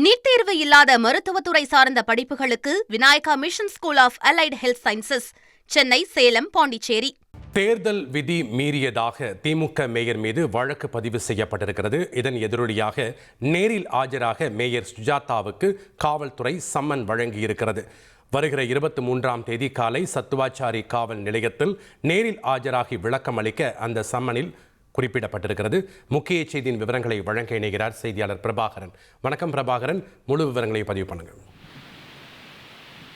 NEET தேர்வு இல்லாத மருத்துவத்துறை சார்ந்த படிப்புகளுக்கு Vinayaka mission school of allied health sciences, Chennai, Salem, Pondicherry. தேர்தல் விதி மீறியதாக திமுக மேயர் மீது வழக்கு பதிவு செய்யப்பட்டிருக்கிறது. இதன் எதிரொலியாக நேரில் ஆஜராக மேயர் சுஜாதாவுக்கு காவல்துறை சம்மன் வழங்கியிருக்கிறது. வருகிற 23ஆம் தேதி காலை சத்துவாச்சாரி காவல் நிலையத்தில் நேரில் ஆஜராகி விளக்கம் அளிக்க அந்த சம்மனில் குறிப்பிடப்பட்டிருக்கிறது. முக்கிய செய்தியின் விவரங்களை வழங்க இணைகிறார் செய்தியாளர் பிரபாகரன். வணக்கம் பிரபாகரன், முழு விவரங்களை பதிவு பண்ணுங்க.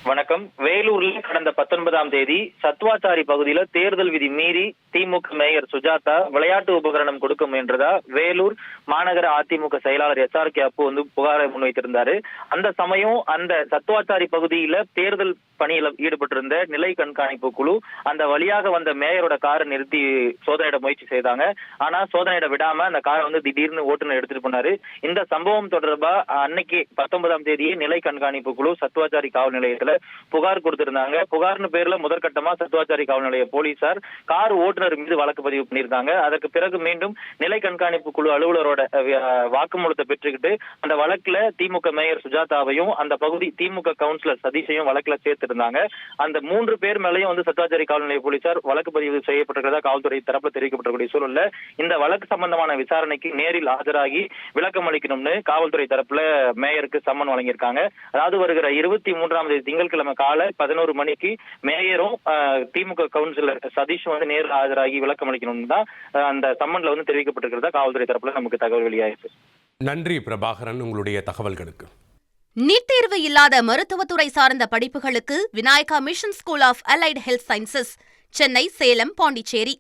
வணக்கம். வேலூரில் கடந்த 19ஆம் தேதி சத்வாச்சாரி பகுதியில தேர்தல் விதி மீறி திமுக மேயர் சுஜாதா விளையாட்டு உபகரணம் கொடுக்க முயன்றதா வேலூர் மாநகர அதிமுக செயலாளர் SRK அப்பு புகாரை முன்வைத்திருந்தாரு. அந்த சமயம் அந்த சத்வாச்சாரி பகுதியில தேர்தல் பணியில ஈடுபட்டிருந்த நிலை கண்காணிப்பு குழு அந்த வழியாக வந்த மேயரோட காரை நிறுத்தி சோதனையிட முயற்சி செய்தாங்க. ஆனா சோதனையிட விடாம அந்த காரை திடீர்னு ஓட்டுநர் எடுத்துட்டு போனாரு. இந்த சம்பவம் தொடர்பா அன்னைக்கு 19ஆம் தேதியே நிலை கண்காணிப்பு குழு சத்வாச்சாரி காவல் நிலையத்துல புகார் கொடுத்திருந்தாங்க. புகார்னு பேர்ல முதற்கட்டமா சத்வாச்சாரி காவல் நிலைய போலீசார் கார் ஓட்டுநர் மீது வழக்கு பதிவு பண்ணியிருக்காங்க. அதற்கு பிறகு மீண்டும் நிலை கண்காணிப்பு குழு அலுவலரோட வாக்குமூலத்தை பெற்றுக்கிட்டு அந்த வழக்குல திமுக மேயர் சுஜாதாவையும் அந்த பகுதி திமுக கவுன்சிலர் சதீஷையும் வழக்குல சேர்த்திருந்தாங்க. அந்த 3 பேர் மேலையும் சத்வாச்சாரி காவல் நிலைய போலீசார் வழக்கு பதிவு செய்யப்பட்டிருக்கிறதா காவல்துறை தரப்புல தெரிவிக்கப்பட்டிருக்கூடிய சூழல்ல இந்த வழக்கு சம்பந்தமான விசாரணைக்கு நேரில் ஆஜராகி விளக்கம் அளிக்கணும்னு காவல்துறை தரப்புல மேயருக்கு சம்மன் வழங்கியிருக்காங்க. அதாவது வருகிற 23ஆம் தேதி திங்கட்கிழமை காலை 11 மணிக்கு மேயரும் திமுக கவுன்சிலர் சதீஷும் நேரில் ஆஜராகி விளக்கம் அளிக்கணும்னு தான் அந்த சம்மன்ல தெரிவிக்கப்பட்டிருக்கிறதா காவல்துறை தரப்புல நமக்கு தகவல் வெளியாயிருக்கு. நன்றி பிரபாகரன், உங்களுடைய தகவல்களுக்கு. நீட் தேர்வு இல்லாத மருத்துவத்துறை சார்ந்த படிப்புகளுக்கு Vinayaka mission school of allied health sciences, Chennai, Salem, Pondicherry.